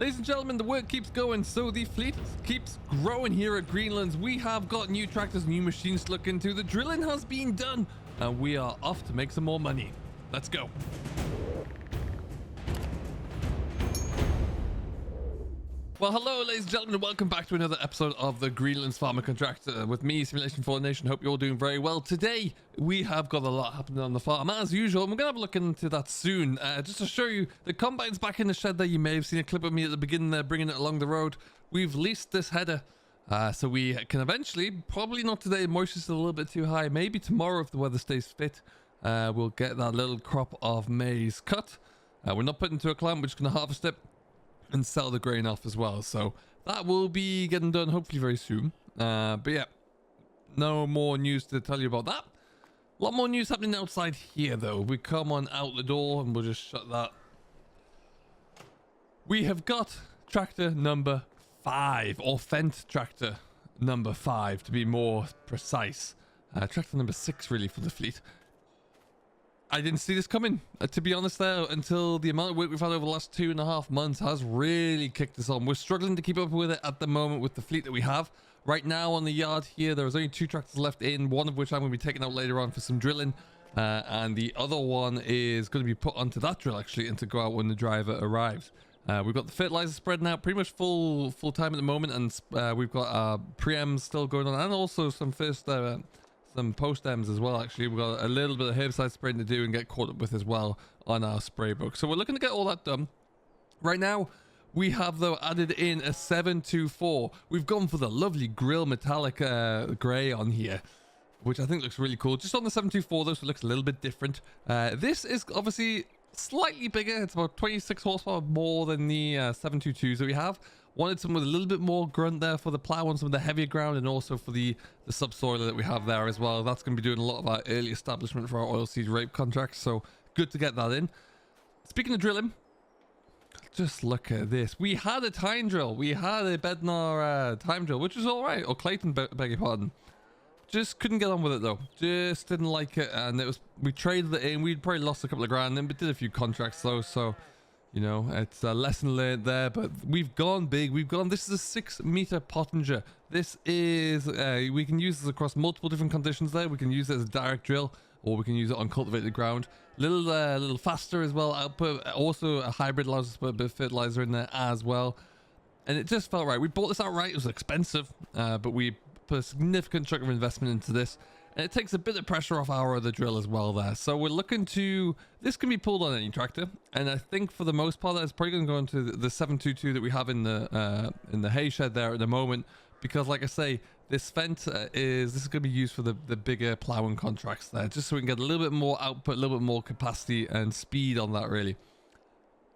Ladies and gentlemen, the work keeps going, so the fleet keeps growing here at Greenlands. We have got new tractors, new machines to look into. The drilling has been done, and we are off to make some more money. Let's go. Well, hello, ladies and gentlemen, and welcome back to another episode of the Greenlands Farming Contracting with me, Simulation for the Nation. Hope you're all doing very well. Today, we have got a lot happening on the farm, as usual, and we're going to have a look into that soon. Just to show you, the combine's back in the shed there. You may have seen a clip of me at the beginning there, bringing it along the road. We've leased this header, so we can eventually, probably not today, moisture's a little bit too high. Maybe tomorrow, if the weather stays fit, we'll get that little crop of maize cut. We're not putting it into a clamp, we're just going to harvest it and sell the grain off as well, so that will be getting done hopefully very soon. But yeah, no more news to tell you about that. A lot more news happening outside here though. We come on out the door and we'll just shut that. We have got tractor number 5, or FENDT tractor number 5 to be more precise. Tractor number 6 really for the fleet. I didn't see this coming, to be honest there, until the amount of work we've had over the last 2.5 months has really kicked us on. We're struggling to keep up with it at the moment with the fleet that we have. Right now on the yard here, there's only 2 tractors left in, one of which I'm going to be taking out later on for some drilling. And the other one is going to be put onto that drill actually, and to go out when the driver arrives. We've got the fertilizer spread now, pretty much full time at the moment, and we've got preems still going on, and also some some post-ems as well. Actually, we've got a little bit of herbicide spraying to do and get caught up with as well on our spray book. So we're looking to get all that done. Right now, we have though added in a 724. We've gone for the lovely grill metallic grey on here, which I think looks really cool. Just on the 724 though, so it looks a little bit different. This is obviously slightly bigger. It's about 26 horsepower more than the 722s that we have. Wanted some with a little bit more grunt there for the plow on some of the heavier ground, and also for the subsoiler that we have there as well. That's going to be doing a lot of our early establishment for our oilseed rape contracts, so good to get that in. Speaking of drilling, just look at this. We had a time drill. We had a Bednar time drill, which was all right. Or Clayton, beg your pardon. Just couldn't get on with it though. Just didn't like it, and it was, we traded it in. We'd probably lost a couple of grand, and we did a few contracts though, so you know, it's a lesson learned there. But we've gone big. This is a 6-meter Pottinger. This is we can use this across multiple different conditions there. We can use it as a direct drill, or we can use it on cultivated ground. Little faster as well output. Also a hybrid allows us to put a bit of fertilizer in there as well, and it just felt right. We bought this outright. It was expensive, but we put a significant chunk of investment into this, and it takes a bit of pressure off our other drill as well there. So we're looking to, this can be pulled on any tractor, and I think for the most part that's probably going to go into the 722 that we have in the hay shed there at the moment, because like I say, this FENDT this is going to be used for the bigger plowing contracts there, just so we can get a little bit more output, a little bit more capacity and speed on that really.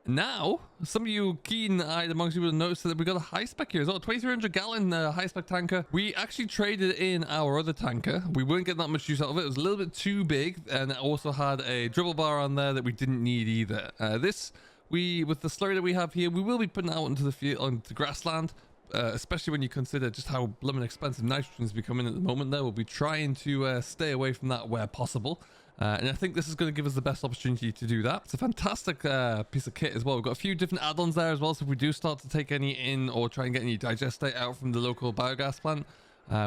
Now, some of you keen-eyed amongst you will notice that we got a high-spec here as well, 2300 gallon high-spec tanker. We actually traded in our other tanker. We weren't getting that much use out of it. It was a little bit too big, and it also had a dribble bar on there that we didn't need either. With the slurry that we have here, we will be putting it out into the field, onto grassland, especially when you consider just how blooming expensive nitrogen is becoming at the moment there. We'll be trying to stay away from that where possible. And I think this is going to give us the best opportunity to do that. It's a fantastic piece of kit as well. We've got a few different add-ons there as well, so if we do start to take any in or try and get any digestate out from the local biogas plant,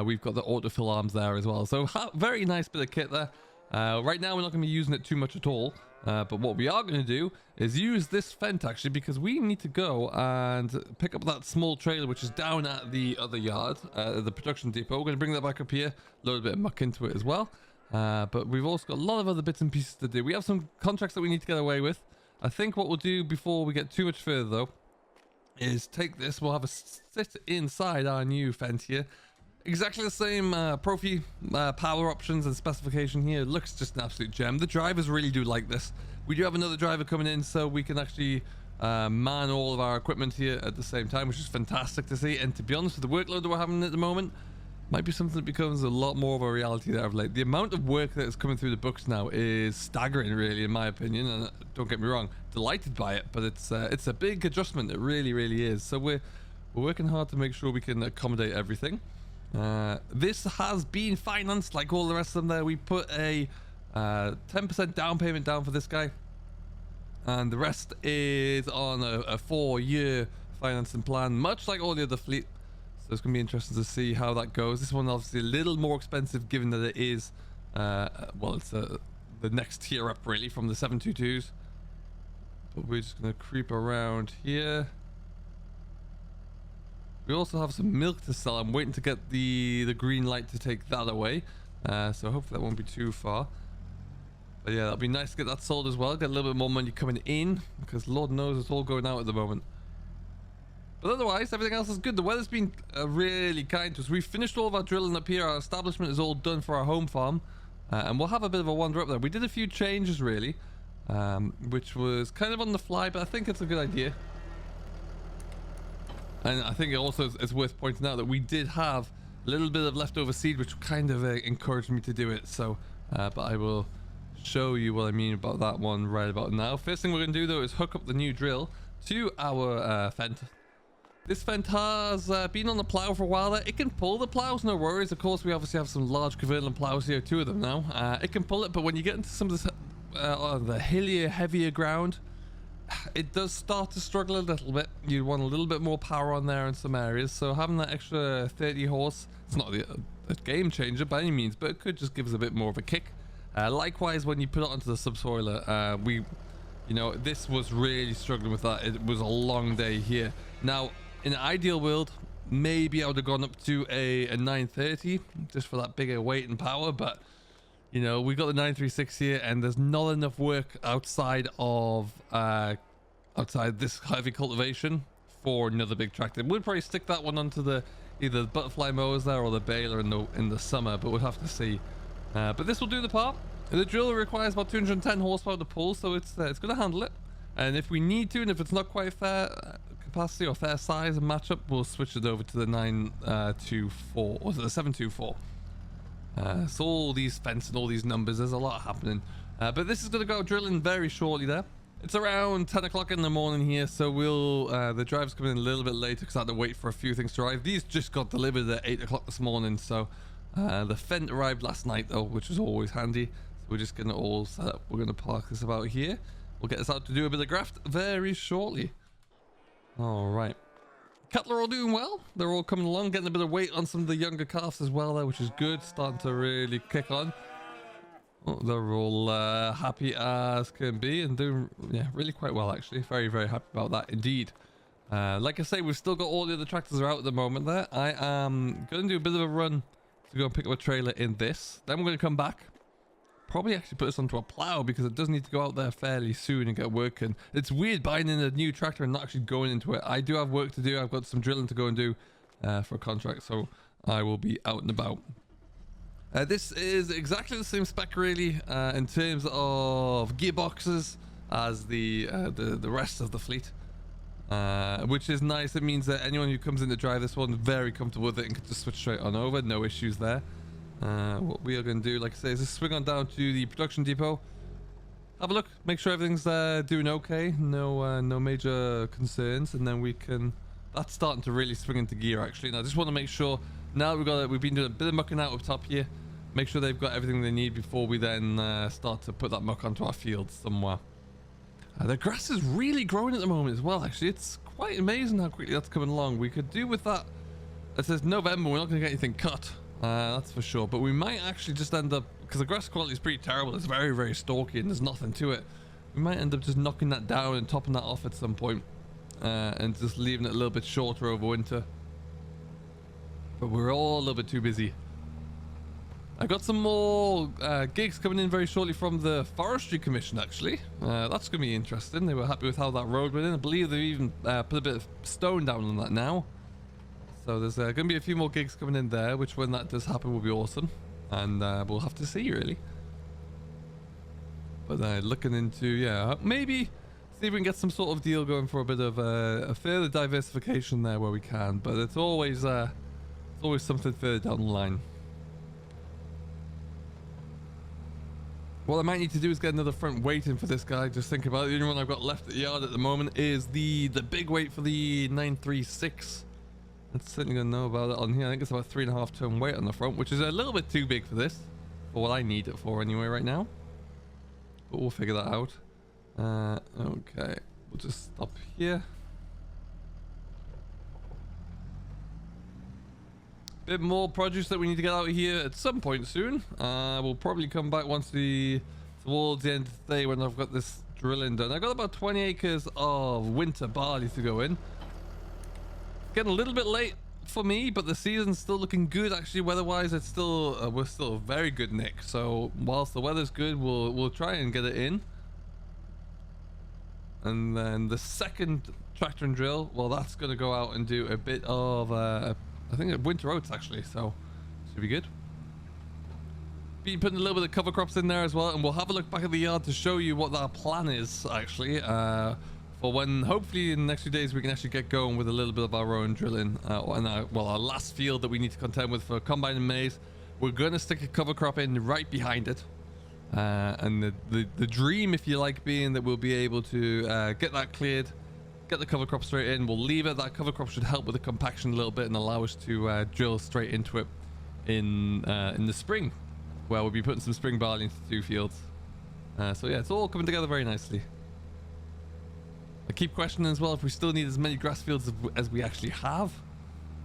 we've got the autofill arms there as well. So very nice bit of kit there. Right now we're not going to be using it too much at all, but what we are going to do is use this FENDT actually, because we need to go and pick up that small trailer which is down at the other yard, the production depot. We're going to bring that back up here, load a bit of muck into it as well. But we've also got a lot of other bits and pieces to do. We have some contracts that we need to get away with. I think what we'll do before we get too much further though is take this. We'll have a sit inside our new FENDT here. Exactly the same Profi power options and specification here. It looks just an absolute gem. The drivers really do like this. We do have another driver coming in, so we can actually man all of our equipment here at the same time, which is fantastic to see. And to be honest, with the workload that we're having at the moment, might be something that becomes a lot more of a reality there of late. The amount of work that is coming through the books now is staggering, really, in my opinion. And don't get me wrong, delighted by it, but it's a big adjustment. It really, really is. So we're working hard to make sure we can accommodate everything. This has been financed like all the rest of them there. We put a 10% down payment down for this guy, and the rest is on a 4-year financing plan, much like all the other fleet. So it's going to be interesting to see how that goes. This one obviously a little more expensive given that it is, well, it's the next tier up really from the 722s. But we're just going to creep around here. We also have some milk to sell. I'm waiting to get the green light to take that away. So hopefully that won't be too far. But yeah, that'll be nice to get that sold as well. Get a little bit more money coming in, because Lord knows it's all going out at the moment. But otherwise, everything else is good. The weather's been really kind to us. We've finished all of our drilling up here. Our establishment is all done for our home farm. And we'll have a bit of a wander up there. We did a few changes really, which was kind of on the fly, but I think it's a good idea. And I think it also is worth pointing out that we did have a little bit of leftover seed, which kind of encouraged me to do it. So, but I will show you what I mean about that one right about now. First thing we're going to do though is hook up the new drill to our FENT. This FENT has been on the plow for a while there. It can pull the plows, no worries. Of course, we obviously have some large Coverland plows here, 2 of them now. It can pull it, but when you get into some of this, the hillier, heavier ground, it does start to struggle a little bit. You want a little bit more power on there in some areas. So having that extra 30 horse, it's not a game changer by any means, but it could just give us a bit more of a kick. Likewise, when you put it onto the subsoiler, you know, this was really struggling with that. It was a long day here. Now, in an ideal world, maybe I would have gone up to a 930 just for that bigger weight and power, but you know, we got the 936 here, and there's not enough work outside of outside this heavy cultivation for another big tractor. We'll probably stick that one onto the either the butterfly mowers there or the baler in the summer, but we'll have to see. But this will do the part. The drill requires about 210 horsepower to pull, so it's going to handle it. And if we need to, and if it's not quite fair capacity or fair size and matchup, we'll switch it over to the 924 or to the 724. So all these fence and all these numbers, there's a lot happening. But this is going to go drilling very shortly there. It's around 10 o'clock in the morning here, so we'll the drive's coming in a little bit later because I had to wait for a few things to arrive. These just got delivered at 8 o'clock this morning, so the FENT arrived last night though, which was always handy. So we're just going to all set up. We're going to park this about here. We'll get this out to do a bit of graft very shortly. All right. Cattle are all doing well. They're all coming along, getting a bit of weight on some of the younger calves as well there, which is good. Starting to really kick on. Oh, they're all happy as can be and doing really quite well actually. Very, very happy about that indeed. Like I say, we've still got all the other tractors are out at the moment there. I am going to do a bit of a run to go and pick up a trailer in this. Then we're going to come back. Probably actually put this onto a plow because it does need to go out there fairly soon and get working. It's weird buying in a new tractor and not actually going into it. I do have work to do. I've got some drilling to go and do for a contract, so I will be out and about. This is exactly the same spec really in terms of gearboxes as the rest of the fleet, which is nice. It means that anyone who comes in to drive this one is very comfortable with it and can just switch straight on over. No issues there. What we are going to do, like I say, is just swing on down to the production depot, have a look, make sure everything's doing okay, no major concerns, and then we can. That's starting to really swing into gear actually. Now I just want to make sure now we've been doing a bit of mucking out up top here, make sure they've got everything they need before we then start to put that muck onto our fields somewhere. The grass is really growing at the moment as well actually. It's quite amazing how quickly that's coming along. We could do with that. It says November, we're not going to get anything cut. That's for sure, but we might actually just end up, because the grass quality is pretty terrible, it's very, very stalky and there's nothing to it, we might end up just knocking that down and topping that off at some point, and just leaving it a little bit shorter over winter. But we're all a little bit too busy. I got some more gigs coming in very shortly from the Forestry Commission actually. That's going to be interesting. They were happy with how that road went in. I believe they've even put a bit of stone down on that now. So there's going to be a few more gigs coming in there, which when that does happen will be awesome. And we'll have to see really. But looking into, maybe see if we can get some sort of deal going for a bit of a further diversification there where we can. But it's always something further down the line. What I might need to do is get another front weight in for this guy. Just think about it. The only one I've got left at the yard at the moment is the big weight for the 936. That's certainly going to know about it on here. I think it's about 3.5 ton weight on the front, which is a little bit too big for this, for what I need it for anyway right now. But we'll figure that out. Okay, we'll just stop here. bit more produce that we need to get out of here at some point soon. We'll probably come back towards the end of the day when I've got this drilling done. I've got about 20 acres of winter barley to go in. Getting a little bit late for me, but the season's still looking good. Actually, weather-wise, it's still we're still very good, Nick. So whilst the weather's good, we'll try and get it in. And then the second tractor and drill, well, that's going to go out and do a bit of I think winter oats actually, so should be good. Be putting a little bit of cover crops in there as well, and we'll have a look back at the yard to show you what our plan is actually for when hopefully in the next few days we can actually get going with a little bit of our own drilling. And our last field that we need to contend with for combine and maize, we're going to stick a cover crop in right behind it. And the dream, if you like, being that we'll be able to get that cleared, get the cover crop straight in. We'll leave it. That cover crop should help with the compaction a little bit and allow us to drill straight into it in the spring, where we'll be putting some spring barley into 2 fields. So yeah, it's all coming together very nicely. I keep questioning as well if we still need as many grass fields as we actually have.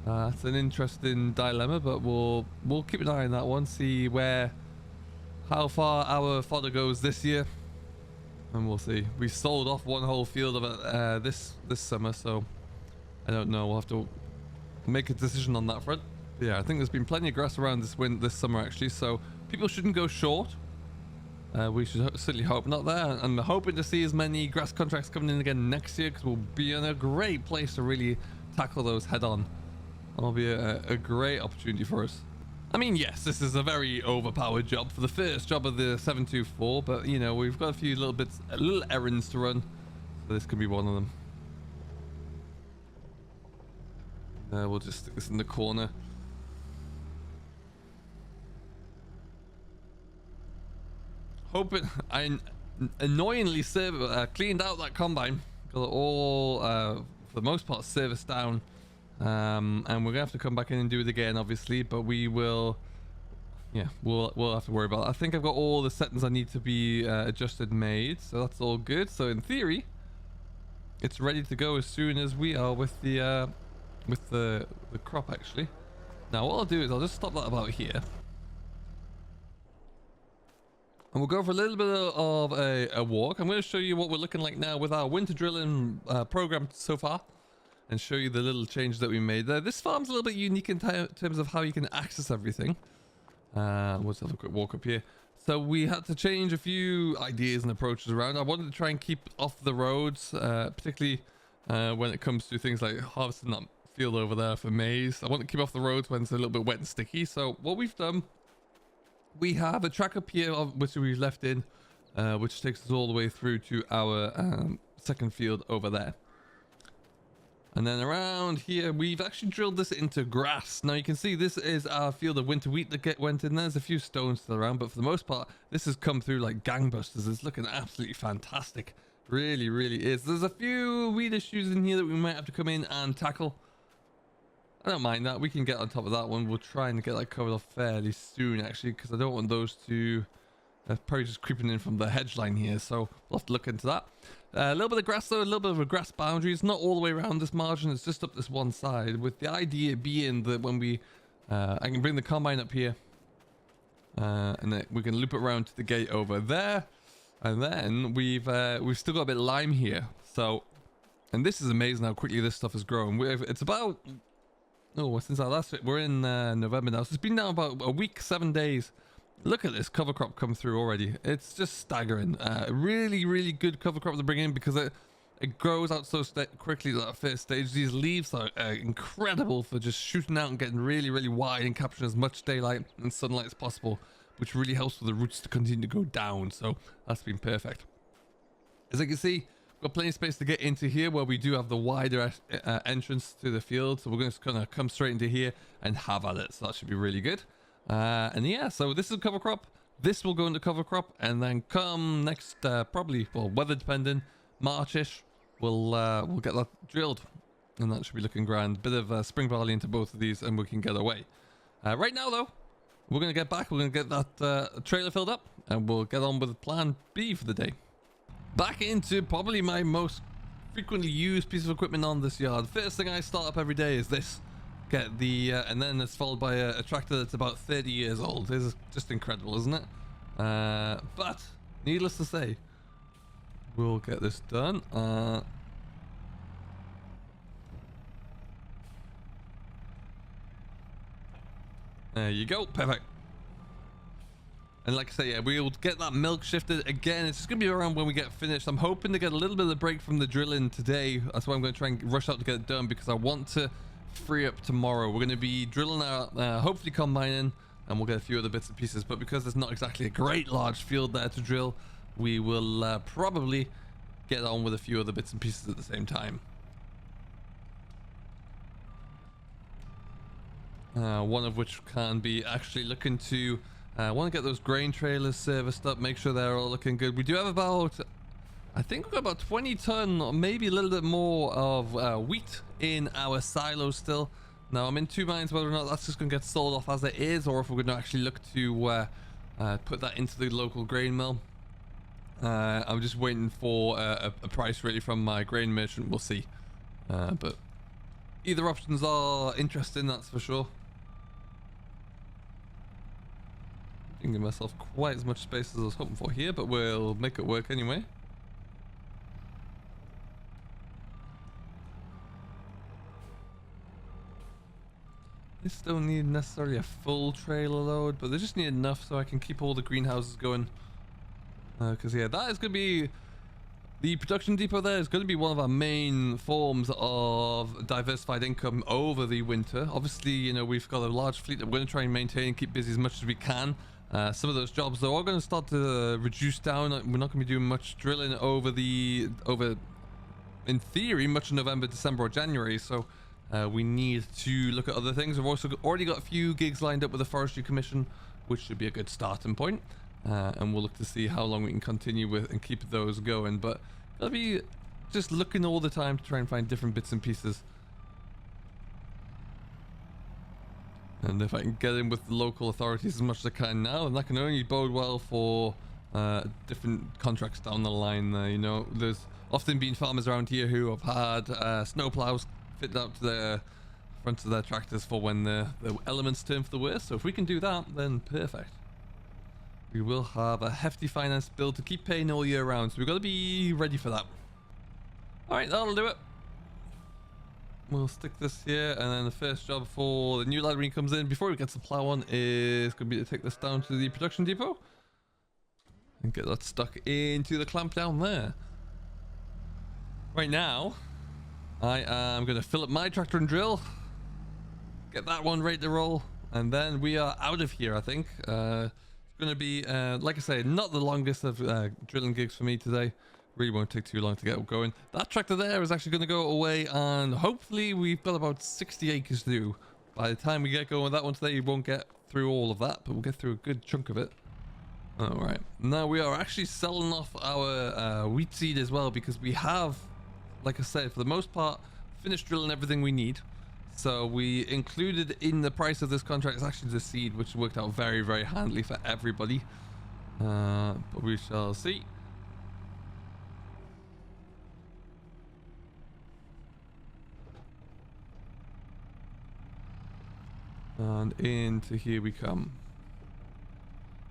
It's an interesting dilemma, but we'll keep an eye on that one, see how far our fodder goes this year, and we'll see. We sold off one whole field of it this summer, so I don't know. We'll have to make a decision on that front. But yeah, I think there's been plenty of grass around this summer actually, so people shouldn't go short. We should certainly hope not there. I'm hoping to see as many grass contracts coming in again next year, because we'll be in a great place to really tackle those head on. That'll be a great opportunity for us. I mean, yes, this is a very overpowered job for the first job of the 724, but you know, we've got a few little errands to run, so this could be one of them. We'll just stick this in the corner. Hoping I annoyingly cleaned out that combine, got it all for the most part serviced down. And we're gonna have to come back in and do it again, obviously, but we will. Yeah, we'll have to worry about it. I think I've got all the settings I need to be adjusted made, so that's all good. So in theory, it's ready to go as soon as we are with the crop actually. Now what I'll do is I'll just stop that about here, and we'll go for a little bit of a walk. I'm going to show you what we're looking like now with our winter drilling program so far, and show you the little changes that we made there. This farm's a little bit unique in terms of how you can access everything. Let's have a quick walk up here. So we had to change a few ideas and approaches around. I wanted to try and keep off the roads, particularly when it comes to things like harvesting that field over there for maize. I want to keep off the roads when it's a little bit wet and sticky. So what we've done, we have a track up here which we've left in, which takes us all the way through to our second field over there. And then around here, we've actually drilled this into grass. Now you can see this is our field of winter wheat that went in. There's a few stones still around, but for the most part, this has come through like gangbusters. It's looking absolutely fantastic. Really, really is. There's a few weed issues in here that we might have to come in and tackle. I don't mind that. We can get on top of that one. We'll try and get that covered off fairly soon, actually, because I don't want those to... They're probably just creeping in from the hedge line here, so we'll have to look into that. A little bit of grass though, a little bit of a grass boundary. It's not all the way around this margin, it's just up this one side, with the idea being that when we... I can bring the combine up here, and then we can loop it around to the gate over there, and then we've still got a bit of lime here. So, and this is amazing how quickly this stuff is growing. It's about... Oh, since our last... We're in November now, so it's been now about a week, 7 days. Look at this cover crop come through already. It's just staggering. Really, really good cover crop to bring in, because it grows out so quickly at that first stage. These leaves are incredible for just shooting out and getting really, really wide and capturing as much daylight and sunlight as possible, which really helps for the roots to continue to go down. So that's been perfect. As you can see, we've got plenty of space to get into here, where we do have the wider entrance to the field. So we're going to kind of come straight into here and have at it. So that should be really good. And yeah, so this is a cover crop. This will go into cover crop, and then come next, probably, well, weather depending, Marchish, we'll get that drilled, and that should be looking grand. Bit of spring barley into both of these, and we can get away. Right now, though, we're gonna get back. We're gonna get that trailer filled up, and we'll get on with Plan B for the day. Back into probably my most frequently used piece of equipment on this yard. First thing I start up every day is this get the and then it's followed by a tractor that's about 30 years old. This is just incredible, isn't it? But needless to say, we'll get this done. There you go, perfect. And like I say, yeah, we'll get that milk shifted again. It's just gonna be around when we get finished. I'm hoping to get a little bit of a break from the drilling today. That's why I'm going to try and rush out to get it done, because I want to free up tomorrow. We're going to be drilling out, hopefully combining, and we'll get a few other bits and pieces. But because there's not exactly a great large field there to drill, we will probably get on with a few other bits and pieces at the same time. One of which can be actually looking to I want to get those grain trailers serviced up, make sure they're all looking good. We do have about, I think we've got about 20 ton or maybe a little bit more of wheat in our silos still. Now I'm in two minds whether or not that's just going to get sold off as it is, or if we're going to actually look to put that into the local grain mill. I'm just waiting for a price really from my grain merchant. We'll see. But either options are interesting, that's for sure. Didn't give myself quite as much space as I was hoping for here, but we'll make it work anyway. This don't need necessarily a full trailer load, but they just need enough so I can keep all the greenhouses going. Because yeah, that is going to be the production depot. There is going to be one of our main forms of diversified income over the winter. Obviously, you know, we've got a large fleet that we're going to try and maintain and keep busy as much as we can. Some of those jobs though are going to start to reduce down. We're not going to be doing much drilling over in theory much in November, December or January, so we need to look at other things. We've also already got a few gigs lined up with the Forestry Commission, which should be a good starting point, and we'll look to see how long we can continue with and keep those going. But I'll be just looking all the time to try and find different bits and pieces. And if I can get in with the local authorities as much as I can now, and that can only bode well for different contracts down the line. You know, there's often been farmers around here who have had snow plows fitted out to their fronts of their tractors for when the elements turn for the worst. So if we can do that, then perfect. We will have a hefty finance bill to keep paying all year round, so we've got to be ready for that. Alright, that'll do it. We'll stick this here, and then the first job for the new lad when he comes in, before he gets the plow on, is going to be to take this down to the production depot and get that stuck into the clamp down there. Right now, I am going to fill up my tractor and drill, get that one ready to roll, and then we are out of here, I think. It's going to be, like I say, not the longest of drilling gigs for me today. Really won't take too long to get going. That tractor there is actually going to go away, and hopefully we've got about 60 acres to do. By the time we get going with that one today, we won't get through all of that, but we'll get through a good chunk of it. Alright, now we are actually selling off our wheat seed as well, because we have, like I said, for the most part, finished drilling everything we need. So we included in the price of this contract is actually the seed, which worked out very, very handily for everybody. But we shall see. And into here we come.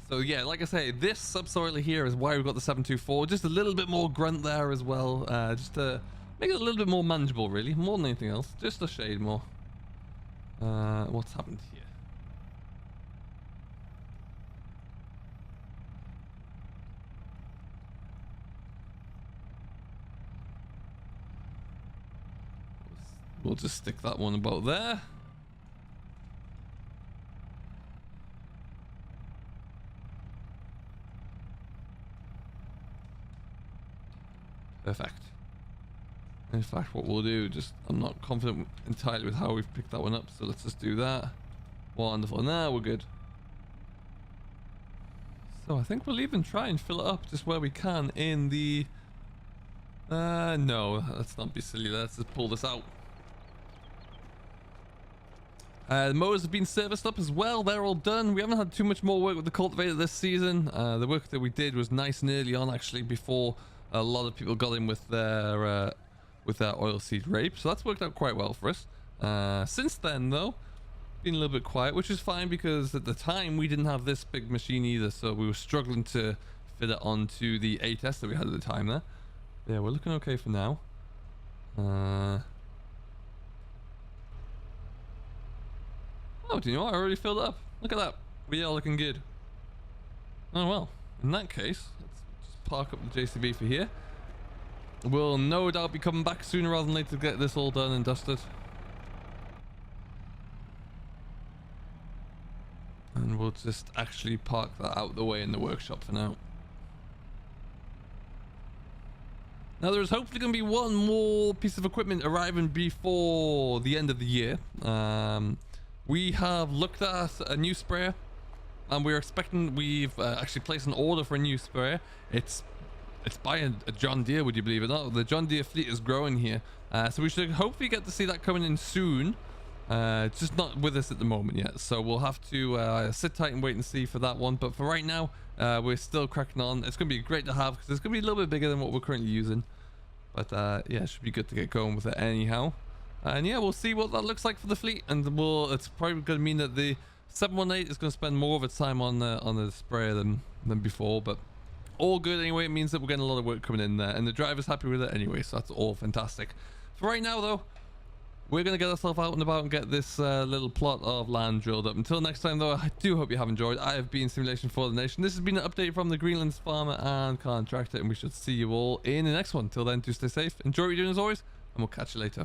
So yeah, like I say, this subsoiler here is why we've got the 724. Just a little bit more grunt there as well, just to make it a little bit more manageable, really, more than anything else. Just a shade more. What's happened here? We'll just stick that one about there. Perfect. In fact, what we'll do, I'm not confident entirely with how we've picked that one up, so let's just do that. Wonderful. Now we're good. So I think we'll even try and fill it up just where we can in the... no, let's not be silly. Let's just pull this out. The mowers have been serviced up as well. They're all done. We haven't had too much more work with the cultivator this season. The work that we did was nice and early on, actually, before a lot of people got in with their oilseed rape, so that's worked out quite well for us. Since then, though, been a little bit quiet, which is fine because at the time we didn't have this big machine either, so we were struggling to fit it onto the 8S that we had at the time there. Yeah, we're looking okay for now. Oh, do you know what? I already filled up. Look at that. We are looking good. Oh well, in that case, let's just park up the JCB for here. We'll no doubt be coming back sooner rather than later to get this all done and dusted. And we'll just actually park that out the way in the workshop for now. Now there's hopefully going to be one more piece of equipment arriving before the end of the year. We have looked at a new sprayer, and we're expecting, we've actually placed an order for a new sprayer. It's by a John Deere, would you believe it or not? The John Deere fleet is growing here, so we should hopefully get to see that coming in soon. It's just not with us at the moment yet, so we'll have to sit tight and wait and see for that one. But for right now, we're still cracking on. It's going to be great to have because it's going to be a little bit bigger than what we're currently using. But yeah, it should be good to get going with it anyhow. And yeah, we'll see what that looks like for the fleet, and it's probably going to mean that the 718 is going to spend more of its time on the sprayer than before. But all good anyway. It means that we're getting a lot of work coming in there, and the driver's happy with it anyway, so that's all fantastic. For right now, though, we're going to get ourselves out and about and get this little plot of land drilled up. Until next time, though, I do hope you have enjoyed. I have been Simulation for the Nation. This has been an update from the Greenlands Farmer and Contractor, and we should see you all in the next one. Till then, do stay safe, enjoy what you're doing as always, and we'll catch you later.